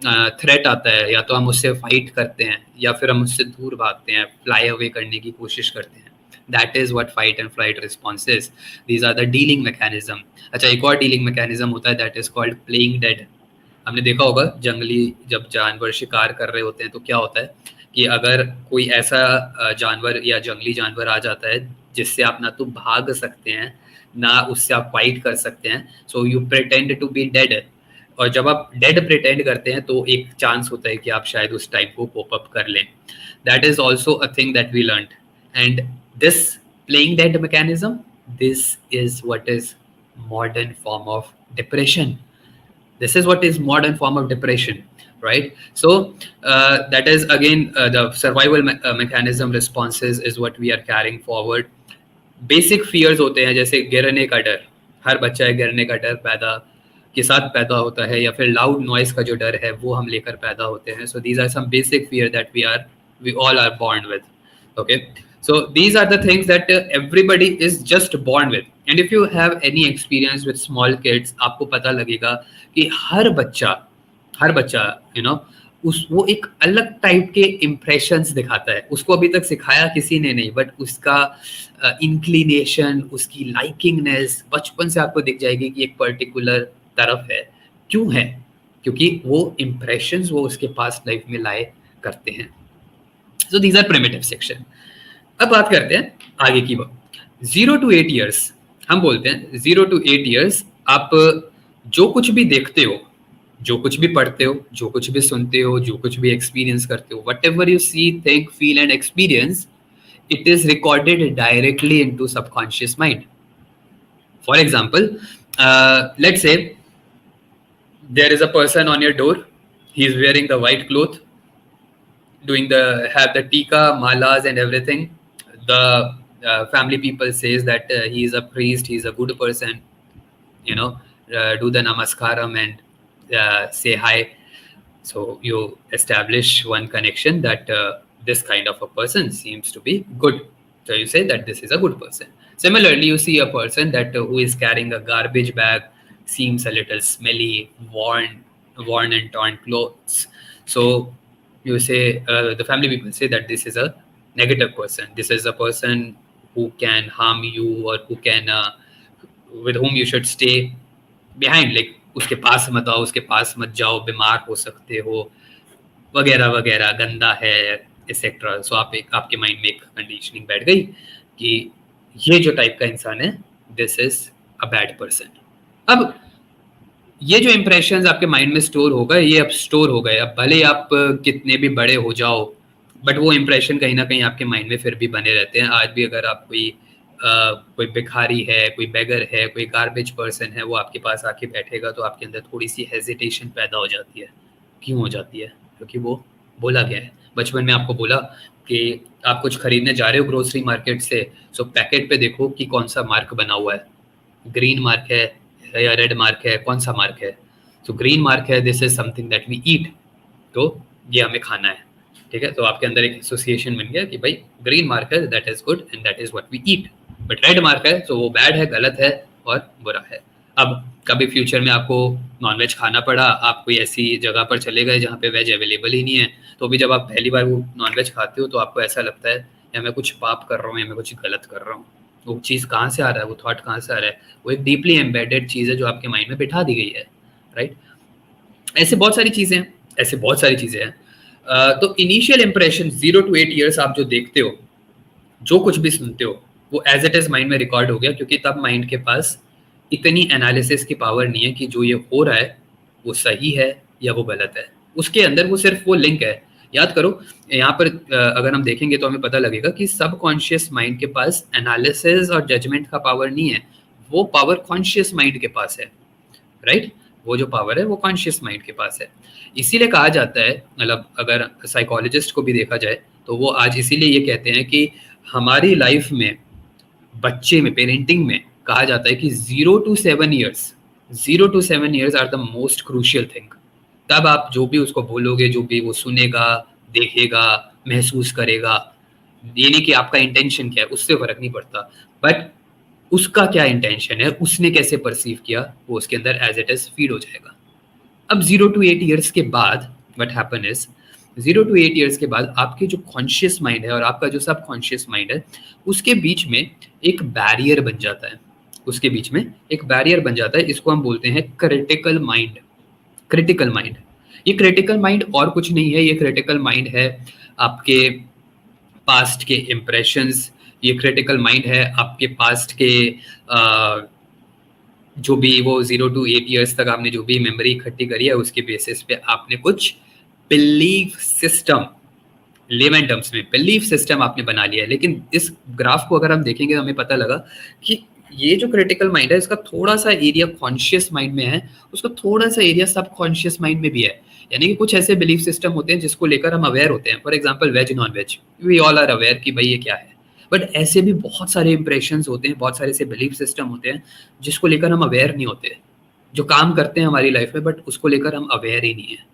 थ्रेट आता है, या तो हम उससे फाइट करते हैं या फिर हम उससे दूर भागते हैं, फ्लाई अवे करने की कोशिश करते हैं. That is what fight and flight response is. These are the dealing mechanism. अच्छा, एक और डीलिंग मैकेनिज्म होता है, that is called playing dead. हमने देखा होगा जंगली जब जानवर शिकार कर रहे होते हैं तो क्या होता है कि अगर कोई ऐसा जानवर या जंगली जानवर आ जाता है जिससे आप ना तो भाग सकते हैं ना उससे आप फाइट कर सकते हैं, so you pretend to be dead. और जब आप डेड प्रिटेंड करते हैं तो एक चांस होता है कि आप शायद उस टाइम को कोप अप कर लें. That is also a thing that we learn. And this playing dead mechanism, this is what is modern form of depression. This is what is modern form of depression, right? So that is again the survival mechanism responses is what we are carrying forward. Basic fears होते हैं, जैसे गिरने का डर. हर बच्चा गिरने का डर पैदा के साथ पैदा होता है, या फिर लाउड नॉइस का जो डर है वो हम लेकर पैदा होते हैं. So these are some basic fear that we all are born with. Okay, so these are the things that everybody is just born with. And if you have any experience with small kids, आपको पता लगेगा कि हर बच्चा वो एक अलग type के impressions दिखाता है. उसको अभी तक सिखाया किसी ने नहीं, बट उसका इंक्लिनेशन, उसकी लाइकिंगनेस बचपन से आपको दिख जाएगी कि एक पर्टिकुलर तरफ है. क्यों है? क्योंकि वो इम्प्रेशंस वो उसके पास लाइफ में लाए करते हैं. So these are primitive section. अब बात करते हैं आगे की. 0 to 8 years, हम बोलते हैं 0 to 8 years आप जो कुछ भी देखते हो, जो कुछ भी पढ़ते हो, जो कुछ भी सुनते हो, जो कुछ भी एक्सपीरियंस करते हो, whatever you see, think, feel and experience, it is recorded directly into subconscious mind. For example, let's say there is a person on your door. He is wearing the white cloth, have the tika, malas and everything. The family people says that he is a priest, he is a good person, do the namaskaram and say hi. So you establish one connection that this kind of a person seems to be good. So you say that this is a good person. Similarly, you see a person that who is carrying a garbage bag, seems a little smelly, worn and torn clothes. So you say, the family people say that this is a negative person. This is a person who can harm you, or who can with whom you should stay behind. Like उसके पास मत आओ, उसके पास मत जाओ, बीमार हो सकते हो, वगैरह वगैरह, गंदा है, एक्सेट्रा. सो आपके माइंड में एक कंडीशनिंग बैठ गई कि ये जो टाइप का इंसान है, this is a bad person. अब ये जो इम्प्रेशंस आपके माइंड में स्टोर हो गए, ये अब स्टोर हो गए. अब भले आप कितने भी बड़े हो जाओ, बट वो इम्प्रेशन कहीं ना कहीं आपके माइंड में फिर भी बने रहते हैं. आज भी अगर आप कोई भिखारी है, कोई बेगर है, कोई गार्बेज पर्सन है, वो आपके पास आके बैठेगा तो आपके अंदर थोड़ी सी हेजिटेशन पैदा हो जाती है. क्यों हो जाती है? क्योंकि वो बोला गया है. बचपन में आपको बोला कि आप कुछ खरीदने जा रहे हो ग्रोसरी मार्केट से, सो पैकेट पे देखो कि कौन सा मार्क बना हुआ है. ग्रीन मार्क है या रेड मार्क है, कौन सा मार्क है? सो ग्रीन मार्क है, this is something that we eat. तो ये हमें खाना है, ठीक है। तो आपके अंदर एक एसोसिएशन बन गया कि भाई ग्रीन मार्क है, that is good and that is what we eat, but red mark है तो वो बैड है, गलत है और बुरा है। अब कभी फ्यूचर में आपको नॉनवेज खाना पड़ा, आप कोई ऐसी जगह पर चले गए जहाँ पे वेज अवेलेबल ही नहीं है, तो भी जब आप पहली बार वो नॉनवेज खाते हो तो आपको ऐसा लगता है या मैं कुछ पाप कर रहा हूँ या मैं कुछ गलत कर रहा हूँ। वो चीज़ कहाँ से आ रहा है, वो थॉट कहाँ से आ रहा है, वो एक डीपली एम्बेडेड चीज़ है जो आपके माइंड में बिठा दी गई है, राइट। ऐसे बहुत सारी चीज़ें हैं, ऐसे बहुत सारी चीज़ें हैं। तो इनिशियल इंप्रेशन 0 to 8 ईयर्स आप जो देखते हो, जो कुछ भी सुनते हो, वो एज इट इज माइंड में रिकॉर्ड हो गया, क्योंकि तब माइंड के पास इतनी एनालिसिस की पावर नहीं है कि जो ये हो रहा है वो सही है या वो गलत है। उसके अंदर वो सिर्फ वो लिंक है। याद करो, यहाँ पर अगर हम देखेंगे तो हमें पता लगेगा कि सब कॉन्शियस माइंड के पास एनालिसिस और जजमेंट का पावर नहीं है, वो पावर कॉन्शियस माइंड के पास है, राइट। वो जो पावर है वो कॉन्शियस माइंड के पास है। इसीलिए कहा जाता है, मतलब अगर साइकोलॉजिस्ट को भी देखा जाए तो वो आज इसीलिए ये कहते हैं कि हमारी लाइफ में, बच्चे में, पेरेंटिंग में कहा जाता है कि 0 to 7 years, 0 to 7 years are the most crucial thing. तब आप जो भी उसको बोलोगे, जो भी वो सुनेगा, देखेगा, महसूस करेगा, ये नहीं कि आपका इंटेंशन क्या है, उससे फर्क नहीं पड़ता, बट उसका क्या इंटेंशन है, उसने कैसे परसीव किया, वो उसके अंदर एज इट इज फीड हो जाएगा। अब 0 to 8 ईयर्स के बाद what happen is, 0 to 8 years के बाद आपके जो कॉन्शियस माइंड है और आपका जो सब कॉन्शियस माइंड है, उसके बीच में एक बैरियर बन जाता है, उसके बीच में एक बैरियर बन जाता है। इसको हम बोलते हैं क्रिटिकल माइंड। क्रिटिकल माइंड, ये क्रिटिकल माइंड और कुछ नहीं है, ये क्रिटिकल माइंड है आपके पास्ट के इम्प्रेशंस, ये क्रिटिकल माइंड है आपके पास्ट के जो भी वो 0 to 8 ईयर्स तक आपने जो भी मेमोरी इकट्ठी करी है, उसके बेसिस पे आपने कुछ बिलीफ सिस्टम, लेमन टर्म्स में बिलीफ सिस्टम आपने बना लिया है। लेकिन इस ग्राफ को अगर हम देखेंगे तो हमें पता लगा कि ये जो क्रिटिकल माइंड है, इसका थोड़ा सा एरिया कॉन्शियस माइंड में है, उसका थोड़ा सा एरिया सब कॉन्शियस माइंड में भी है। यानी कि कुछ ऐसे बिलीफ सिस्टम होते हैं जिसको लेकर हम अवेयर होते हैं, for example veg non veg, we all are aware कि भाई ये क्या है। बट ऐसे भी बहुत सारे इंप्रेशन होते हैं, बहुत सारे ऐसे बिलीफ सिस्टम होते हैं जिसको लेकर हम अवेयर नहीं होते, जो काम करते हैं हमारी लाइफ में बट उसको लेकर हम अवेयर ही नहीं है।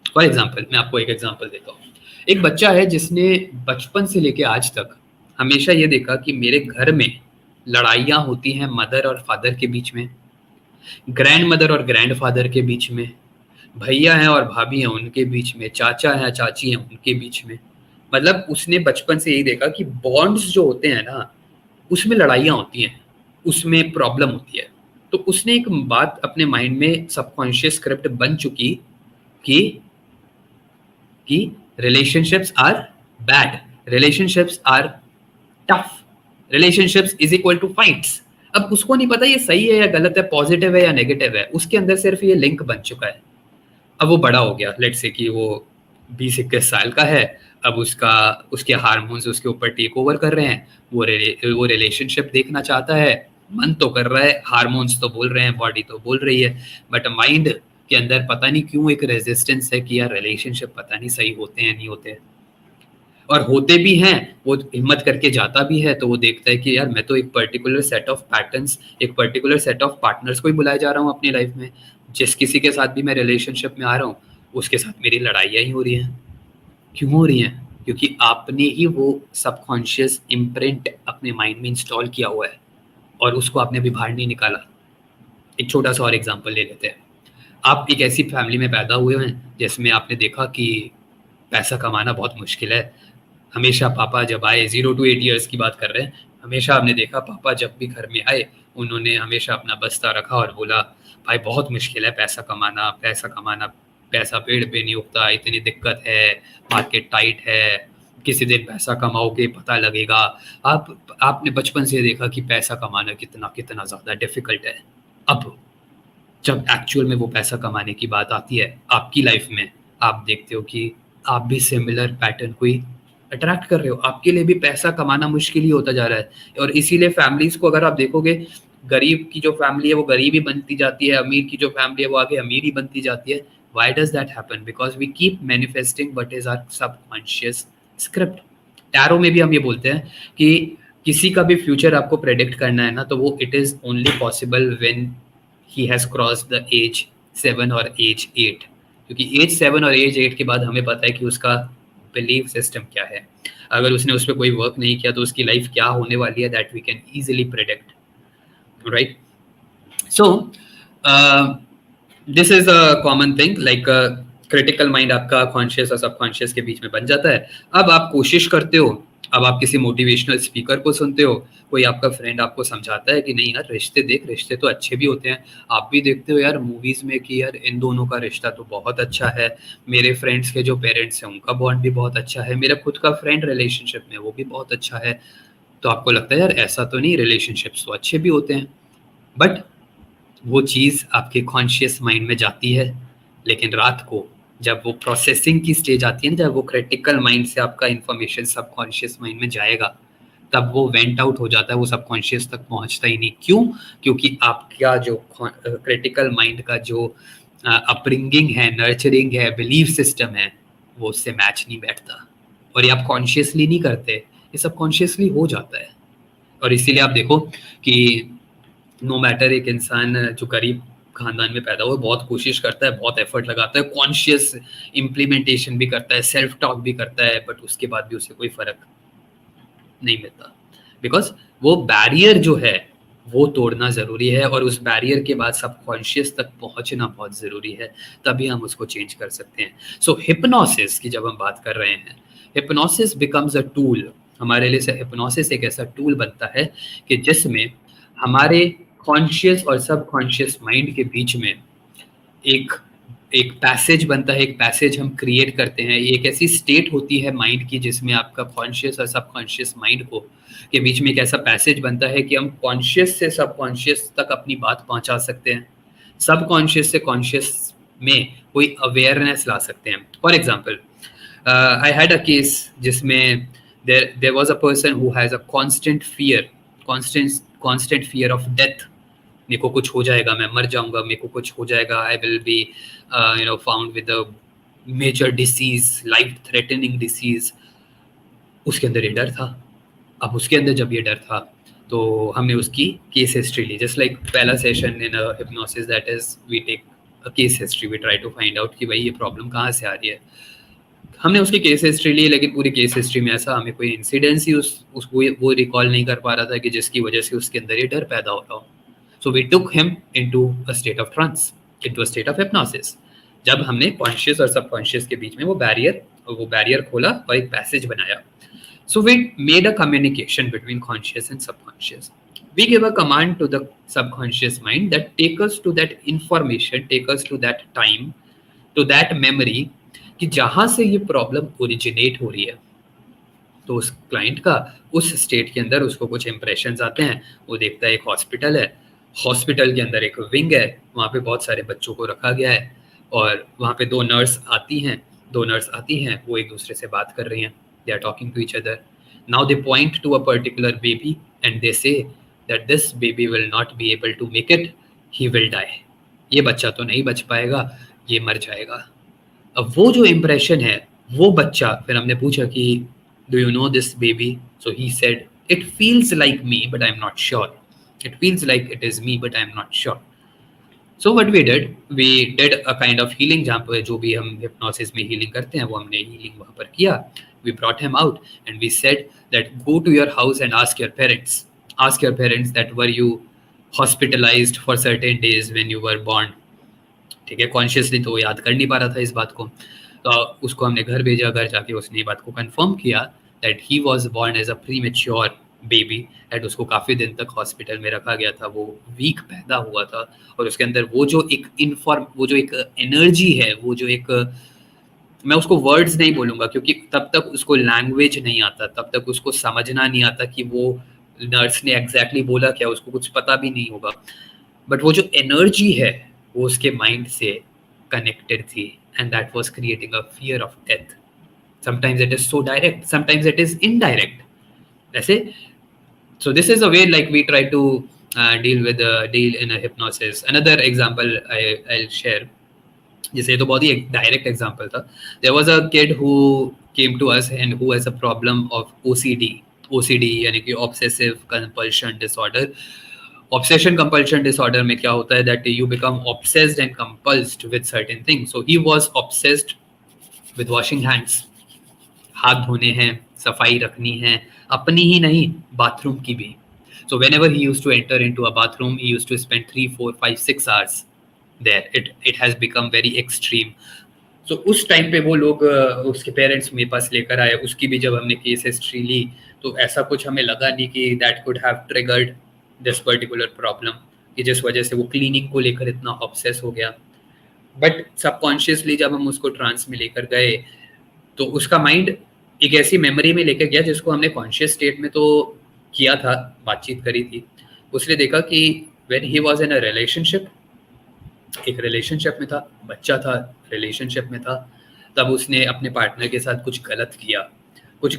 फॉर एग्जाम्पल, मैं आपको एक एग्जाम्पल देता हूँ। एक बच्चा है जिसने बचपन से लेके आज तक हमेशा ये देखा कि मेरे घर में लड़ाइयाँ होती हैं मदर और फादर के बीच में, ग्रैंड मदर और ग्रैंड फादर के बीच में, भैया हैं और भाभी हैं उनके बीच में, चाचा हैं चाची हैं उनके बीच में। मतलब उसने बचपन से यही देखा कि बॉन्ड्स जो होते हैं ना, उसमें लड़ाइयाँ होती हैं, उसमें प्रॉब्लम होती है। तो उसने एक बात अपने माइंड में सबकॉन्शियस स्क्रिप्ट बन चुकी कि कि relationships are bad, relationships are tough, relationships is equal to fights. अब उसको नहीं पता ये सही है या गलत है, पॉजिटिव है या नेगेटिव है, उसके अंदर सिर्फ ये लिंक बन चुका है। अब वो बड़ा हो गया, लेट्स से कि वो 20-21 साल का है, अब उसका उसके हार्मोन्स उसके ऊपर टेक ओवर कर रहे हैं, वो रिलेशनशिप देखना चाहता है, मन तो कर रहा है, हार्मोन्स तो बोल रहे हैं, बॉडी तो बोल रही है, बट माइंड के अंदर पता नहीं क्यों एक रेजिस्टेंस है कि यार रिलेशनशिप पता नहीं सही होते हैं नहीं होते। और होते भी हैं, वो हिम्मत करके जाता भी है, तो वो देखता है कि यार मैं तो एक पर्टिकुलर सेट ऑफ पैटर्न्स, एक पर्टिकुलर सेट ऑफ पार्टनर्स को ही बुलाए जा रहा हूँ अपनी लाइफ में, जिस किसी के साथ भी मैं रिलेशनशिप में आ रहा हूँ उसके साथ मेरी लड़ाइयाँ ही हो रही हैं। क्यों हो रही हैं? क्योंकि आपने ही वो सबकॉन्शियस इम्प्रिंट अपने माइंड में इंस्टॉल किया हुआ है और उसको आपने अभी बाहर नहीं निकाला। एक छोटा सा और एग्जाम्पल ले लेते हैं। आप एक ऐसी फैमिली में पैदा हुए हैं जिसमें आपने देखा कि पैसा कमाना बहुत मुश्किल है। हमेशा पापा जब आए, 0 to 8 ईयर्स की बात कर रहे हैं, हमेशा आपने देखा पापा जब भी घर में आए उन्होंने हमेशा अपना बस्ता रखा और बोला भाई बहुत मुश्किल है पैसा कमाना, पैसा कमाना, पैसा पेड़ पे नहीं उगता, इतनी दिक्कत है, मार्केट टाइट है, किसी दिन पैसा कमाओगे पता लगेगा। आपने बचपन से देखा कि पैसा कमाना कितना कितना ज़्यादा डिफिकल्ट है। अब जब एक्चुअल में वो पैसा कमाने की बात आती है आपकी लाइफ में, आप देखते हो कि आप भी सिमिलर पैटर्न को ही अट्रैक्ट कर रहे हो, आपके लिए भी पैसा कमाना मुश्किल ही होता जा रहा है। और इसीलिए फैमिलीज को अगर आप देखोगे, गरीब की जो फैमिली है वो गरीब ही बनती जाती है, अमीर की जो फैमिली है वो आगे अमीर ही बनती जाती है। Why does that happen? Because we keep manifesting what is our subconscious script. Tarot में भी हम ये बोलते हैं कि किसी का भी फ्यूचर आपको प्रेडिक्ट करना है ना, तो वो it is only possible when he has crossed the age 7 or age 8, क्योंकि एज 7 और एज 8 के बाद हमें पता है कि उसका बिलीफ सिस्टम क्या है। अगर उसने उस पर कोई वर्क नहीं किया तो उसकी लाइफ क्या होने वाली है, that we can easily predict, right? So this is a common thing, like critical mind आपका कॉन्शियस और सबकॉन्शियस के बीच में बन जाता है। अब आप कोशिश करते हो, अब आप किसी मोटिवेशनल स्पीकर को सुनते हो, कोई आपका फ्रेंड आपको समझाता है कि नहीं यार रिश्ते देख, रिश्ते तो अच्छे भी होते हैं। आप भी देखते हो यार मूवीज में कि यार इन दोनों का रिश्ता तो बहुत अच्छा है, मेरे फ्रेंड्स के जो पेरेंट्स हैं उनका बॉन्ड भी बहुत अच्छा है, मेरा खुद का फ्रेंड रिलेशनशिप में वो भी बहुत अच्छा है। तो आपको लगता है यार ऐसा तो नहीं, रिलेशनशिप्स तो अच्छे भी होते हैं। बट वो चीज़ आपके कॉन्शियस माइंड में जाती है, लेकिन रात को जब वो प्रोसेसिंग की स्टेज आती है ना, जब वो क्रिटिकल माइंड से आपका इंफॉर्मेशन सबकॉन्शियस माइंड में जाएगा, तब वो वेंट आउट हो जाता है, वो सबकॉन्शियस तक पहुंचता ही नहीं। क्यों? क्योंकि आपका जो क्रिटिकल माइंड का जो अपब्रिंगिंग है, नर्चरिंग है, बिलीफ सिस्टम है, वो उससे मैच नहीं बैठता। और ये आप कॉन्शियसली नहीं करते, ये सबकॉन्शियसली हो जाता है। और इसीलिए आप देखो कि नो मैटर, एक इंसान जो गरीब खानदान में पैदा हुआ बहुत कोशिश करता है, बहुत एफर्ट लगाता है, कॉन्शियस इम्प्लीमेंटेशन भी करता है, सेल्फ टॉक भी करता है, बट उसके बाद भी उसे कोई फर्क नहीं मिलता। बिकॉज वो बैरियर जो है वो तोड़ना ज़रूरी है, और उस बैरियर के बाद सबकॉन्शियस तक पहुंचना बहुत ज़रूरी है, तभी हम उसको चेंज कर सकते हैं। सो हिप्नोसिस की जब हम बात कर रहे हैं, हिप्नोसिस बिकम्स अ टूल। हमारे लिए हिप्नोसिस एक ऐसा टूल बनता है कि जिसमें हमारे कॉन्शियस और सबकॉन्शियस माइंड के बीच में एक एक पैसेज बनता है, एक पैसेज हम क्रिएट करते हैं। ये एक ऐसी स्टेट होती है माइंड की जिसमें आपका कॉन्शियस और सबकॉन्शियस माइंड को के बीच में एक ऐसा पैसेज बनता है कि हम कॉन्शियस से सबकॉन्शियस तक अपनी बात पहुंचा सकते हैं, सबकॉन्शियस से कॉन्शियस में कोई अवेयरनेस ला सकते हैं। For example, I had a case जिसमें there was a person who has a constant fear of death. मेरे को कुछ हो जाएगा, मैं मर जाऊंगा, मेरे को कुछ हो जाएगा, I will be found with a major disease, life threatening disease. उसके अंदर ये डर था। अब उसके अंदर जब ये डर था तो हमने उसकी केस हिस्ट्री ली, जस्ट लाइक पहला session in hypnosis, that is we take a case history, we try to find out कि भाई ये प्रॉब्लम कहाँ से आ रही है। हमने उसकी केस हिस्ट्री ली, लेकिन पूरी केस हिस्ट्री में ऐसा हमें कोई इंसिडेंस ही उसको वो रिकॉल नहीं कर पा रहा था कि जिसकी वजह से उसके अंदर ये डर पैदा हो रहा हो। So we took him into a state of trance, into a state of hypnosis. जब हमने कॉन्शियस और सबकॉन्शियस के बीच में वो बैरियर खोला और एक पैसेज बनाया। So we made a communication between conscious and subconscious. We give a command to the subconscious mind that take us to that information, take us to that time, to that memory, कि जहाँ से ये problem originate हो रही है। तो उस client का उस स्टेट के अंदर उसको कुछ इंप्रेशन आते हैं। वो देखता है एक हॉस्पिटल है, हॉस्पिटल के अंदर एक विंग है, वहाँ पे बहुत सारे बच्चों को रखा गया है, और वहाँ पे दो नर्स आती हैं, वो एक दूसरे से बात कर रही हैं, they are talking to each other. Now they point to a particular baby and they say that this baby will not be able to make it, he will die. ये बच्चा तो नहीं बच पाएगा, ये मर जाएगा। अब वो जो इम्प्रेशन है, वो बच्चा, फिर हमने पूछा कि do you know this baby? So he said it feels like me but I am not sure, it feels like it is me but I am not sure. So what we did a kind of healing, जहाँ पर जो भी हम hypnosis में healing करते हैं वो हमने हीलिंग वहाँ पर किया। We brought him out and we said that go to your house and ask your parents that were you hospitalised for certain days when you were born. ठीक है, कॉन्शियसली तो वो याद कर नहीं पा रहा था इस बात को। तो उसको हमने घर भेजा, घर जाके उसने ये बात को कंफर्म किया that he was born as a premature baby, and उसको काफ़ी दिन तक हॉस्पिटल में रखा गया था, वो वीक पैदा हुआ था। और उसके अंदर वो जो एक एनर्जी है, वो जो एक, मैं उसको वर्ड्स नहीं बोलूँगा क्योंकि तब तक उसको लैंग्वेज नहीं आता, तब तक उसको समझना नहीं आता कि वो नर्स ने एग्जैक्टली बोला क्या, उसको कुछ पता भी नहीं होगा। बट वो जो एनर्जी है वो उसके माइंड से कनेक्टेड थी, and that was creating a fear of death. Sometimes it is so direct, sometimes it is indirect ऐसे। So this is a way like we try to deal in a hypnosis. Another example I'll share, जैसे तो बहुत ही एक direct example था। There was a kid who came to us and who has a problem of OCD यानी कि obsessive compulsion disorder. Obsession compulsion disorder में क्या होता है that you become obsessed and compelled with certain things. So he was obsessed with washing hands. हाथ धोने हैं, सफाई रखनी है, अपनी ही नहीं बाथरूम की भी. So whenever he used to enter in to a bathroom he used to spend 3 4 5 6 hours there. It has become very extreme. So उस टाइम पे वो लोग उसके पेरेंट्स मेरे पास लेकर आए. उसकी भी जब हमने केस हिस्ट्री ली तो ऐसा कुछ हमें लगा नहीं कि that could have triggered this particular problem, कि जिस वजह से वो क्लीनिंग को लेकर इतना ऑब्सेस हो गया. बट सबकॉन्शियसली जब हम उसको ट्रांस में लेकर गए तो उसका माइंड एक ऐसी मेमोरी में लेकर गया जिसको हमने कॉन्शियस स्टेट में तो किया था, बातचीत करी थी. उसने देखा कि when he was in a relationship, एक रिलेशनशिप में था, बच्चा था, रिलेशनशिप में था, तब उसने अपने पार्टनर के साथ कुछ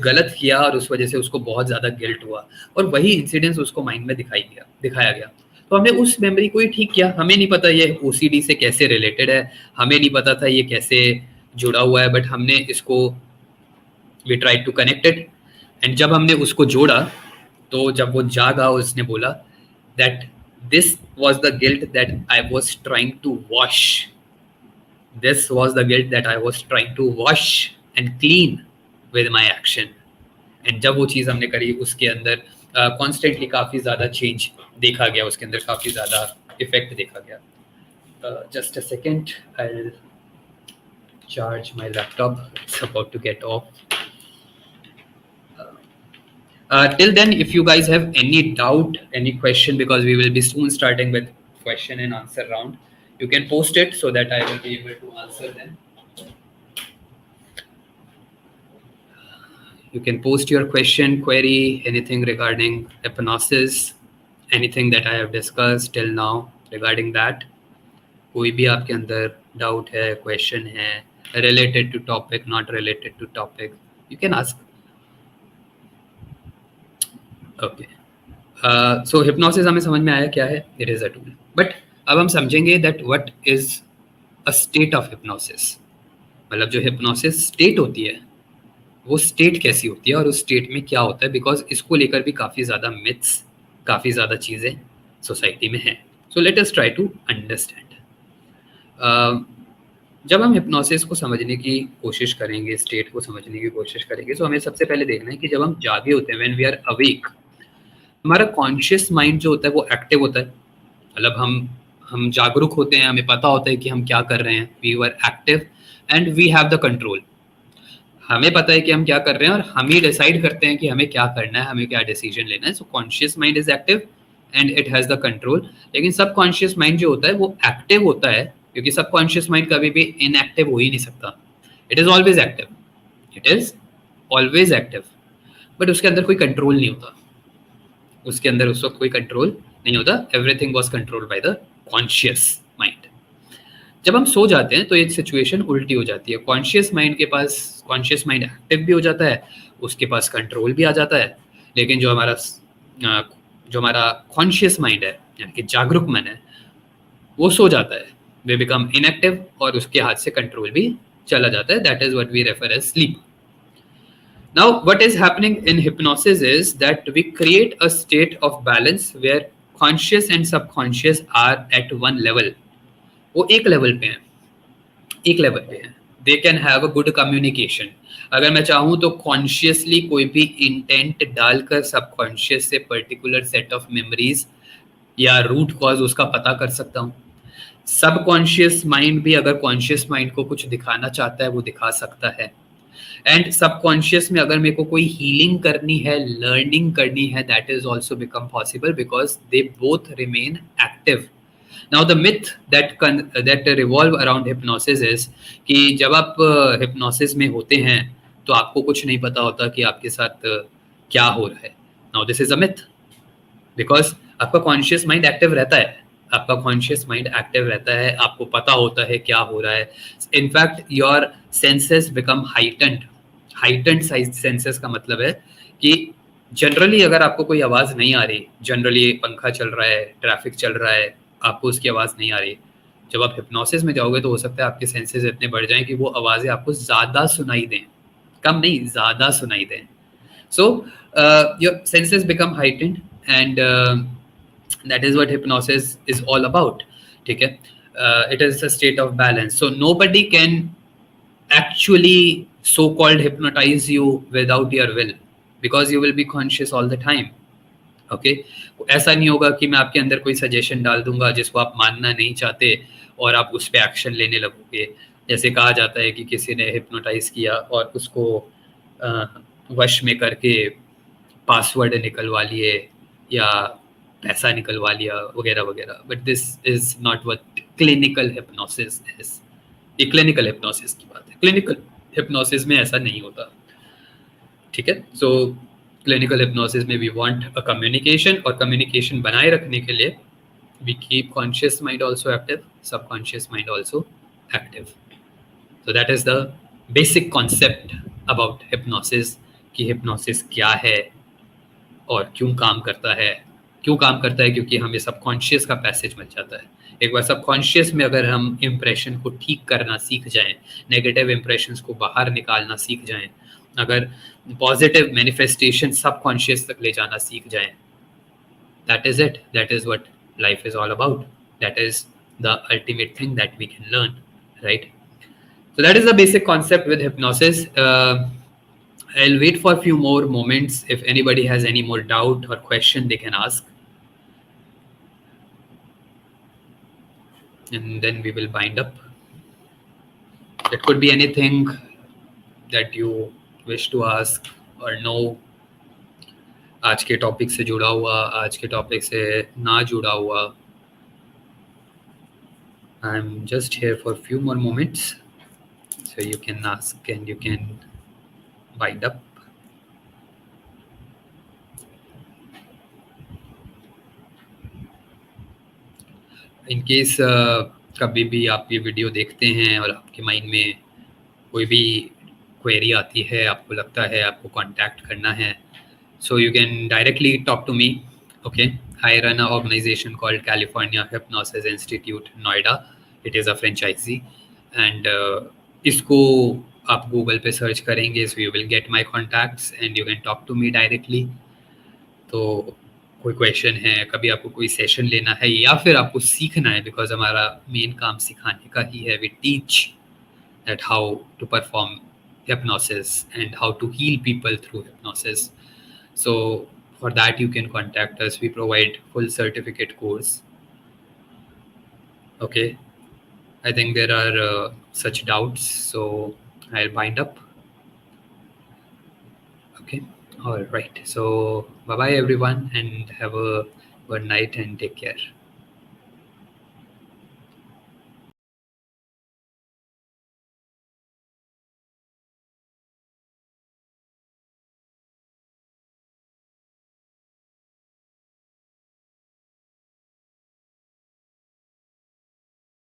गलत किया और उस वजह से उसको बहुत ज़्यादा गिल्ट हुआ. और वही इंसिडेंस उसको माइंड में दिखाया गया. तो हमने उस मेमोरी को ही ठीक किया. हमें नहीं पता ये ओसीडी से कैसे रिलेटेड है, हमें नहीं पता था ये कैसे जुड़ा हुआ है, बट हमने इसको we try to connect it. And जब हमने उसको जोड़ा तो जब वो जागा उसने बोला that this was the guilt that I was trying to wash. This was the guilt that I was trying to wash and clean with my action. And जब वो चीज़ हमने करी उसके अंदर कॉन्स्टेंटली काफ़ी ज़्यादा चेंज देखा गया, उसके अंदर काफ़ी ज़्यादा इफेक्ट देखा गया. Just a second, I charge my laptop. It's about to get off. Till then, if you guys have any doubt, any question, because we will be soon starting with question and answer round, you can post it so that I will be able to answer them. You can post your question, query, anything regarding hypnosis, anything that I have discussed till now regarding that. कोई भी आपके अंदर doubt है, question है, related to topic, not related to topic, you can ask. Okay. So hypnosis हमें समझ में आया क्या है. It is a tool. But अब हम समझेंगे that what is a state of hypnosis. मतलब जो hypnosis state होती है वो state कैसी होती है और उस state में क्या होता है, because इसको लेकर भी काफ़ी ज़्यादा myths, काफ़ी ज़्यादा चीज़ें सोसाइटी में हैं. So let us try to understand. जब हम हिप्नोसिस को समझने की कोशिश करेंगे, स्टेट को समझने की कोशिश करेंगे, तो हमें सबसे पहले देखना है कि जब हम जागे होते हैं, व्हेन वी आर अवेक, हमारा कॉन्शियस माइंड जो होता है वो एक्टिव होता है. मतलब हम जागरूक होते हैं, हमें पता होता है कि हम क्या कर रहे हैं. We are active and we have the control. हमें पता है कि हम क्या कर रहे हैं और हम ही डिसाइड करते हैं कि हमें क्या करना है, हमें क्या डिसीजन लेना है. So conscious mind is active and it has the control. लेकिन सब कॉन्शियस माइंड जो होता है वो एक्टिव होता है, क्योंकि सब कॉन्शियस माइंड कभी भी इनएक्टिव हो ही नहीं सकता. It is always active, it is always active. But उसके अंदर कोई कंट्रोल नहीं होता, उसके अंदर उस वक्त कोई कंट्रोल नहीं होता. Everything was controlled by the conscious mind. जब हम सो जाते हैं तो ये सिचुएशन उल्टी हो जाती है. कॉन्शियस माइंड के पास, कॉन्शियस माइंड एक्टिव भी हो जाता है, उसके पास कंट्रोल भी आ जाता है. लेकिन जो हमारा कॉन्शियस माइंड है, यानी कि जागरूक मन है, वो सो जाता है. वे बिकम इनएक्टिव और उसके हाथ से कंट्रोल भी चला जाता है. That is what we refer as sleep. Now what is happening in hypnosis is that we create a state of balance where conscious and subconscious are at one level. वो एक लेवल पे हैं. They can have a good communication. अगर मैं चाहूँ तो consciously कोई भी इंटेंट डालकर सबकॉन्शियस से पर्टिकुलर सेट ऑफ मेमोरीज या रूट कॉज उसका पता कर सकता हूँ. सबकॉन्शियस माइंड भी अगर कॉन्शियस माइंड को कुछ दिखाना चाहता है वो दिखा सकता है. एंड सबकॉन्शियस में अगर मेरे को कोई हीलिंग करनी है, लर्निंग करनी है, that is also become possible because they both remain active. Now the myth that revolve around hypnosis is कि जब आप हिप्नोसिस में होते हैं तो आपको कुछ नहीं पता होता कि आपके साथ क्या हो रहा है. Now this is a myth, because आपका कॉन्शियस माइंड एक्टिव रहता है. आपको पता होता है क्या हो रहा है. In fact your senses become heightened senses का मतलब है कि जनरली अगर आपको कोई आवाज़ नहीं आ रही, जनरली पंखा चल रहा है, ट्रैफिक चल रहा है, आपको उसकी आवाज़ नहीं आ रही, जब आप हिप्नोसिस में जाओगे तो हो सकता है आपके सेंसेस इतने बढ़ जाएं कि वो आवाज़ें आपको ज़्यादा सुनाई दें, कम नहीं ज़्यादा सुनाई दें. So your senses become heightened and That is what hypnosis is all about. Okay? It is a state of balance. So nobody can actually so-called hypnotize you without your will, because you will be conscious all the time. Okay, ऐसा नहीं होगा कि मैं आपके अंदर कोई suggestion डाल दूंगा जिसको आप मानना नहीं चाहते और आप उस पर एक्शन लेने लगोगे. जैसे कहा जाता है कि किसी ने हिप्नोटाइज किया और उसको वश में करके पासवर्ड निकलवा लिए या पैसा निकलवा लिया वगैरह वगैरह. But this is not what clinical hypnosis is. ये क्लिनिकल हिप्नोसिस की बात है. क्लिनिकल हिप्नोसिस में ऐसा नहीं होता. ठीक है. सो क्लिनिकल हिप्नोसिस में वी वांट अ कम्युनिकेशन, और कम्युनिकेशन बनाए रखने के लिए we keep conscious mind also active, subconscious mind also active. So that is the basic concept about hypnosis, कि हिप्नोसिस क्या है और क्यों काम करता है. क्यों काम करता है? क्योंकि हमें सबकॉन्शियस का पैसेज मिल जाता है. एक बार सबकॉन्शियस में अगर हम इम्प्रेशन को ठीक करना सीख जाएं, नेगेटिव इम्प्रेशंस को बाहर निकालना सीख जाएं, अगर पॉजिटिव मैनिफेस्टेशन सबकॉन्शियस तक ले जाना सीख जाएं, that is it. That is what life is all about. That is the ultimate thing that we can learn, right? So that is the basic concept with hypnosis. I'll wait for a few more moments. If anybody has any more doubt or question, they can ask. And then we will bind up. It could be anything that you wish to ask or know. आज के topic से जुड़ा हुआ, आज के topic से ना जुड़ा हुआ. I'm just here for a few more moments. So you can ask and you can bind up. In case कभी भी आप ये वीडियो देखते हैं और आपके माइंड में कोई भी क्वेरी आती है, आपको लगता है आपको कांटेक्ट करना है, so you can directly talk to me. Okay, I run a organisation called California Hypnosis Institute Noida. It is a franchise and इसको आप गूगल पे सर्च करेंगे, so you will get my contacts and you can talk to me directly. तो कोई question है, कभी आपको कोई सेशन लेना है या फिर आपको सीखना है, बिकॉज हमारा मेन काम सिखाने का ही है. We teach that how to perform hypnosis and how to heal people through hypnosis. So for that you can contact us. We provide full certificate course. Okay, I think there are such doubts, so I'll bind up. Okay, all right, so bye bye everyone and have a good night and take care.